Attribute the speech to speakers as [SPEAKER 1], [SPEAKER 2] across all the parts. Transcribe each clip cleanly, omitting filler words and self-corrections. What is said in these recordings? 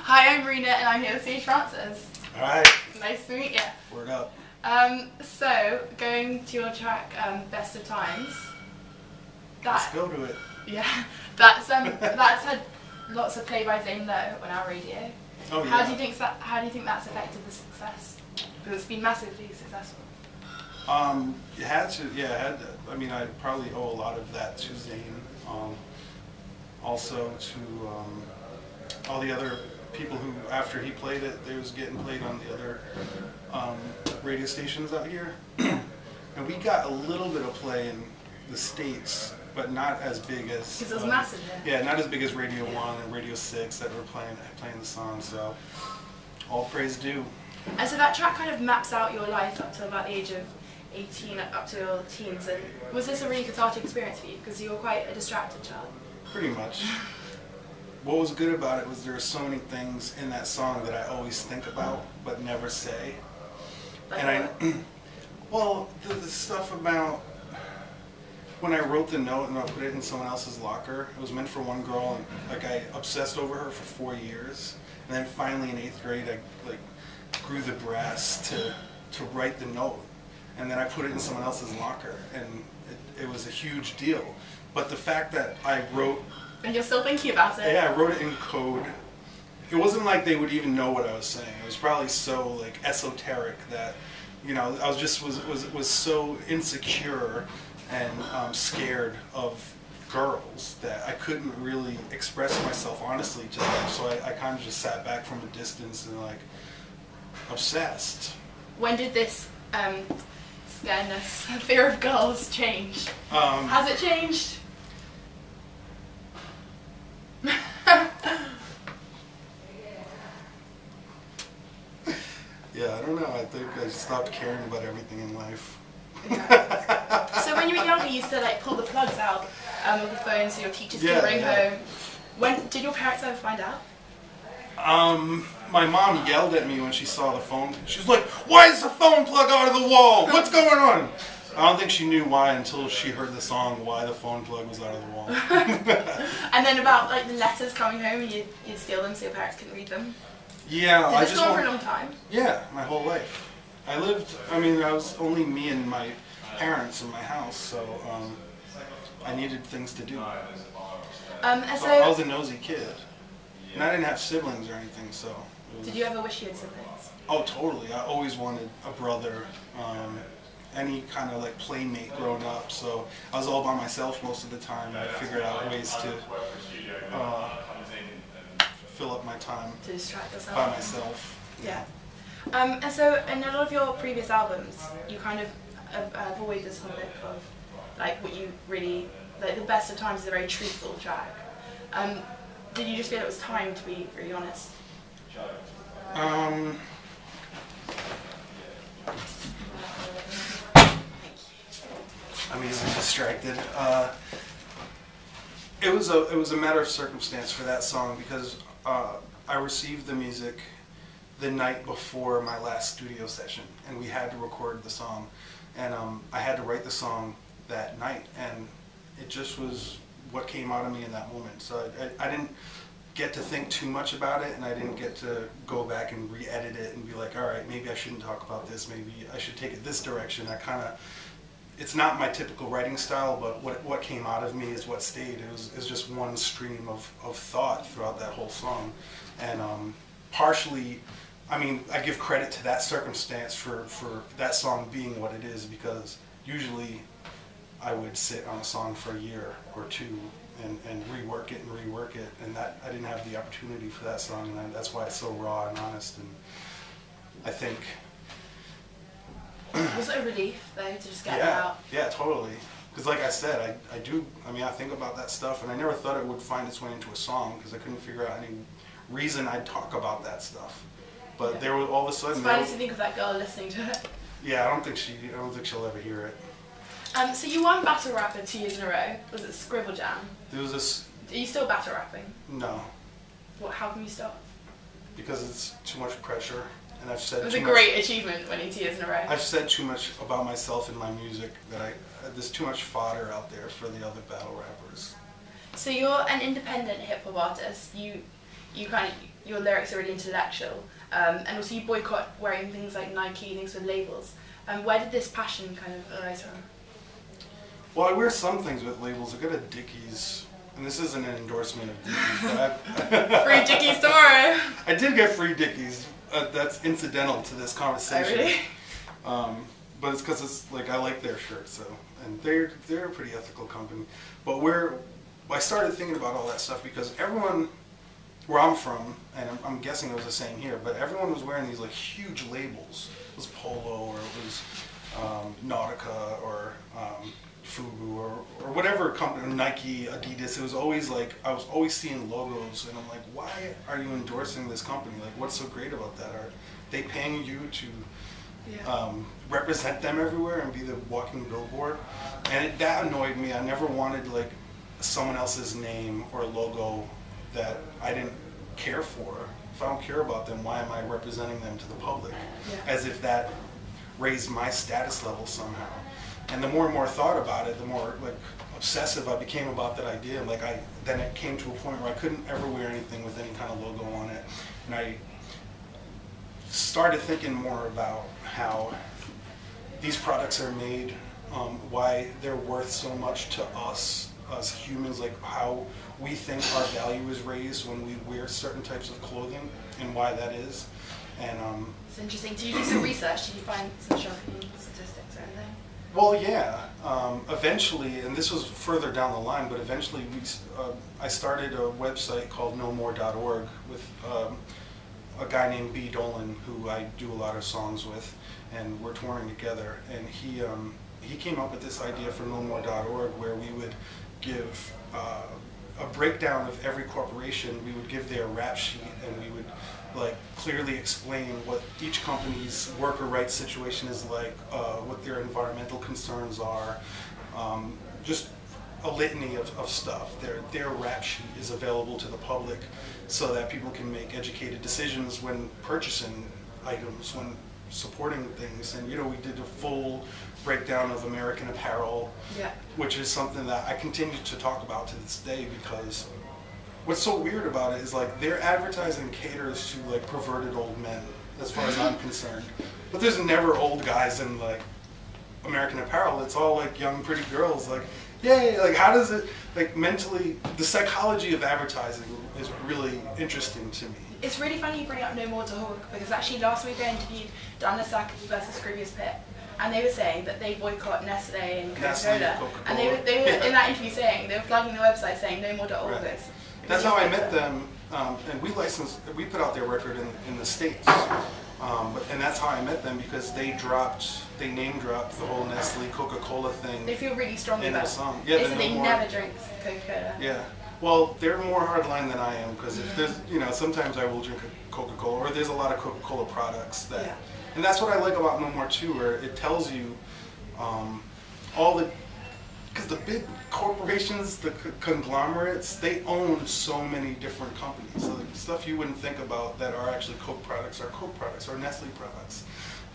[SPEAKER 1] Hi, I'm Marina and I'm here with Sage Francis.
[SPEAKER 2] Alright.
[SPEAKER 1] Nice to meet you.
[SPEAKER 2] Word up.
[SPEAKER 1] So, going to your track, Best of Times.
[SPEAKER 2] Let's go to it.
[SPEAKER 1] Yeah, that's had lots of play by Zane Lowe on our radio.
[SPEAKER 2] Oh yeah.
[SPEAKER 1] How do you think that's affected the success? Because it's been massively successful.
[SPEAKER 2] It had to, yeah, it had to. I mean, I probably owe a lot of that to Zane. Also to all the other people who, after he played it, they was getting played on the other radio stations out here. And we got a little bit of play in the States, but not as big as...
[SPEAKER 1] Because it was massive,
[SPEAKER 2] yeah, not as big as Radio 1 and Radio 6 that were playing the song, so all praise due.
[SPEAKER 1] And so that track kind of maps out your life up to about the age of 18, up to your teens. And was this a really cathartic experience for you? Because you were quite a distracted child.
[SPEAKER 2] Pretty much. What was good about it was there were so many things in that song that I always think about but never say.
[SPEAKER 1] Like
[SPEAKER 2] and well, the stuff about when I wrote the note and I put it in someone else's locker. It was meant for one girl, and like I obsessed over her for 4 years, and then finally in 8th grade I like grew the brass to write the note, and then I put it in someone else's locker, and it was a huge deal. But the fact that I wrote...
[SPEAKER 1] And you're still thinking about it?
[SPEAKER 2] Yeah, I wrote it in code. It wasn't like they would even know what I was saying. It was probably so like esoteric that, you know, I was so insecure and scared of girls that I couldn't really express myself honestly to them. So I kind of just sat back from a distance and like obsessed. When
[SPEAKER 1] did this scaredness, fear of girls change? Has it changed?
[SPEAKER 2] Yeah, I don't know. I think I stopped caring about everything in life.
[SPEAKER 1] Yeah. So when you were younger, you used to like pull the plugs out of the phone so your teachers could bring home. When did your parents ever find out?
[SPEAKER 2] My mom yelled at me when she saw the phone. She was like, "Why is the phone plug out of the wall? What's going on?" I don't think she knew why until she heard the song, why the phone plug was out of the wall.
[SPEAKER 1] And then about like the letters coming home, and you'd steal them so your parents couldn't read them?
[SPEAKER 2] Yeah.
[SPEAKER 1] Did this go on for a long time?
[SPEAKER 2] Yeah, my whole life. I was only me and my parents in my house, so I needed things to do. So I was a nosy kid. And I didn't have siblings or anything, so...
[SPEAKER 1] Did you ever wish you had siblings?
[SPEAKER 2] Oh, totally. I always wanted a brother, any kind of like playmate growing up, so I was all by myself most of the time. I figured out ways to fill up my time
[SPEAKER 1] to distract yourself
[SPEAKER 2] by myself.
[SPEAKER 1] Yeah. And so in a lot of your previous albums, you kind of avoid this topic of like what you really, like the Best of Times is a very truthful track. Did you just feel it was time to be really honest? I'm easily distracted.
[SPEAKER 2] It was a matter of circumstance for that song because I received the music the night before my last studio session, and we had to record the song, and I had to write the song that night, and it just was what came out of me in that moment. So I didn't get to think too much about it, and I didn't get to go back and re-edit it and be like, all right, maybe I shouldn't talk about this, maybe I should take it this direction. It's not my typical writing style, but what came out of me is what stayed. It was just one stream of thought throughout that whole song. And partially, I mean, I give credit to that circumstance for that song being what it is, because usually I would sit on a song for a year or two and rework it, and that I didn't have the opportunity for that song, and that's why it's so raw and honest. And I think...
[SPEAKER 1] Was it a relief though to just get it out?
[SPEAKER 2] Yeah, totally. Because like I said, I think about that stuff, and I never thought it would find its way into a song because I couldn't figure out any reason I'd talk about that stuff. But there was all of a sudden...
[SPEAKER 1] It's funny to think of that girl listening to it.
[SPEAKER 2] Yeah, I don't think she'll ever hear it.
[SPEAKER 1] So you won Battle Rapper 2 years in a row. Was it Scribble Jam?
[SPEAKER 2] There was this...
[SPEAKER 1] Are you still battle rapping?
[SPEAKER 2] No.
[SPEAKER 1] How can you stop?
[SPEAKER 2] Because it's too much pressure, and I've said.
[SPEAKER 1] It was a great achievement winning 2 years in a row.
[SPEAKER 2] I've said too much about myself in my music that there's too much fodder out there for the other battle rappers.
[SPEAKER 1] So you're an independent hip hop artist. your lyrics are really intellectual, and also you boycott wearing things like Nike, things with labels. Where did this passion kind of arise from?
[SPEAKER 2] Well, I wear some things with labels. I got a Dickies, and this isn't an endorsement of Dickies, but
[SPEAKER 1] Free Dickies tomorrow!
[SPEAKER 2] I did get free Dickies. That's incidental to this conversation.
[SPEAKER 1] Oh, really?
[SPEAKER 2] But it's because it's like I like their shirts, so, and they're a pretty ethical company. But I started thinking about all that stuff because everyone where I'm from, and I'm guessing it was the same here, but everyone was wearing these like huge labels. It was Polo, or it was Nautica, or Fubu, or whatever company, Nike, Adidas. It was always like, I was always seeing logos, and I'm like, why are you endorsing this company? Like, what's so great about that? Are they paying you to represent them everywhere and be the walking billboard? And that annoyed me. I never wanted like someone else's name or logo that I didn't care for. If I don't care about them, why am I representing them to the public? As if that raised my status level somehow. And the more and more I thought about it, the more like obsessive I became about that idea. Like then it came to a point where I couldn't ever wear anything with any kind of logo on it. And I started thinking more about how these products are made, why they're worth so much to us as humans, like how we think our value is raised when we wear certain types of clothing, and why that is. And
[SPEAKER 1] it's interesting. Did you do some research? Did you find some shocking statistics or anything?
[SPEAKER 2] Well, yeah. Eventually, and this was further down the line, but eventually I started a website called nomore.org with a guy named B. Dolan, who I do a lot of songs with, and we're touring together. And he came up with this idea for nomore.org, where we would give a breakdown of every corporation. We would give their rap sheet, and we would like clearly explain what each company's worker rights situation is like, what their environmental concerns are, just a litany of stuff. Their rap sheet is available to the public so that people can make educated decisions when purchasing items, when supporting things. And you know, we did a full breakdown of American Apparel, which is something that I continue to talk about to this day, because what's so weird about it is like their advertising caters to like perverted old men, as far as I'm concerned. But there's never old guys in like American Apparel. It's all like young, pretty girls. Like, yay! Like, how does it like mentally? The psychology of advertising is really interesting to me.
[SPEAKER 1] It's really funny you bring up No More Dog, because actually last week I interviewed Dana Saki versus Scroobius Pit, and they were saying that they boycott Nestle and Coca-Cola. And they were in that interview saying, they were flagging the website saying No More.org. Right.
[SPEAKER 2] That's how I met them, and we put out their record in the States, and that's how I met them, because they name dropped the whole Nestle Coca-Cola thing.
[SPEAKER 1] They feel really strongly about it.
[SPEAKER 2] Song. Yeah,
[SPEAKER 1] they never drink Coca-Cola.
[SPEAKER 2] Yeah. Well, they're more hardline than I am, because if there's, you know, sometimes I will drink a Coca-Cola, or there's a lot of Coca-Cola products that, and that's what I like about No More too, where it tells you because the big corporations, the conglomerates, they own so many different companies. So the stuff you wouldn't think about that are actually Coke products are Coke products or Nestle products.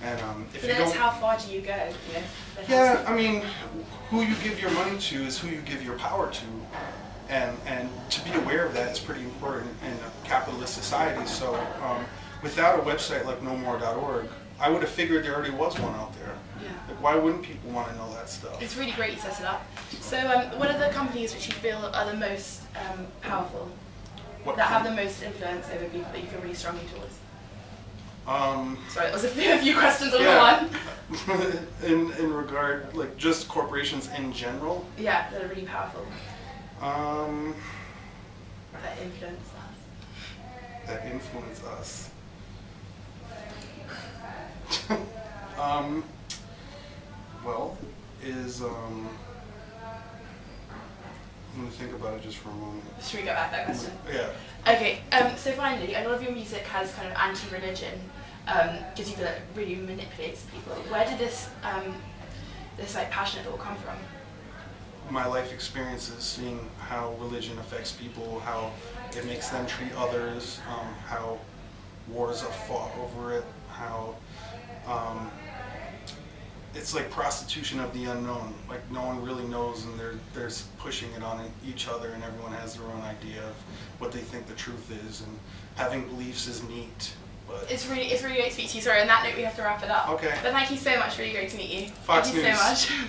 [SPEAKER 2] And if you don't,
[SPEAKER 1] how far do you go? You know,
[SPEAKER 2] yeah, I mean, who you give your money to is who you give your power to. And to be aware of that is pretty important in a capitalist society. So without a website like nomore.org, I would have figured there already was one out there.
[SPEAKER 1] Yeah.
[SPEAKER 2] Like, why wouldn't people want to know that stuff?
[SPEAKER 1] It's really great you set it up. So what are the companies which you feel are the most powerful, have the most influence over people that you feel really strongly towards? Sorry, that was a few questions on one.
[SPEAKER 2] in regard, like, just corporations in general?
[SPEAKER 1] Yeah, that are really powerful.
[SPEAKER 2] That
[SPEAKER 1] influence us.
[SPEAKER 2] That influence us. Well, let me think about it just for a moment.
[SPEAKER 1] Should we go back to that question?
[SPEAKER 2] Yeah.
[SPEAKER 1] Okay, so finally, a lot of your music has kind of anti-religion, because you feel it really manipulates people. Where did this like passion at all come from?
[SPEAKER 2] My life experiences, seeing how religion affects people, how it makes them treat others, how wars are fought over it, how it's like prostitution of the unknown. Like no one really knows, and they're pushing it on each other, and everyone has their own idea of what they think the truth is, and having beliefs is neat. But
[SPEAKER 1] it's really great to speak to you. Sorry, on that note we have to wrap it up.
[SPEAKER 2] Okay.
[SPEAKER 1] But thank you so much. Really great to meet you.
[SPEAKER 2] Fox
[SPEAKER 1] thank you
[SPEAKER 2] News.
[SPEAKER 1] so much.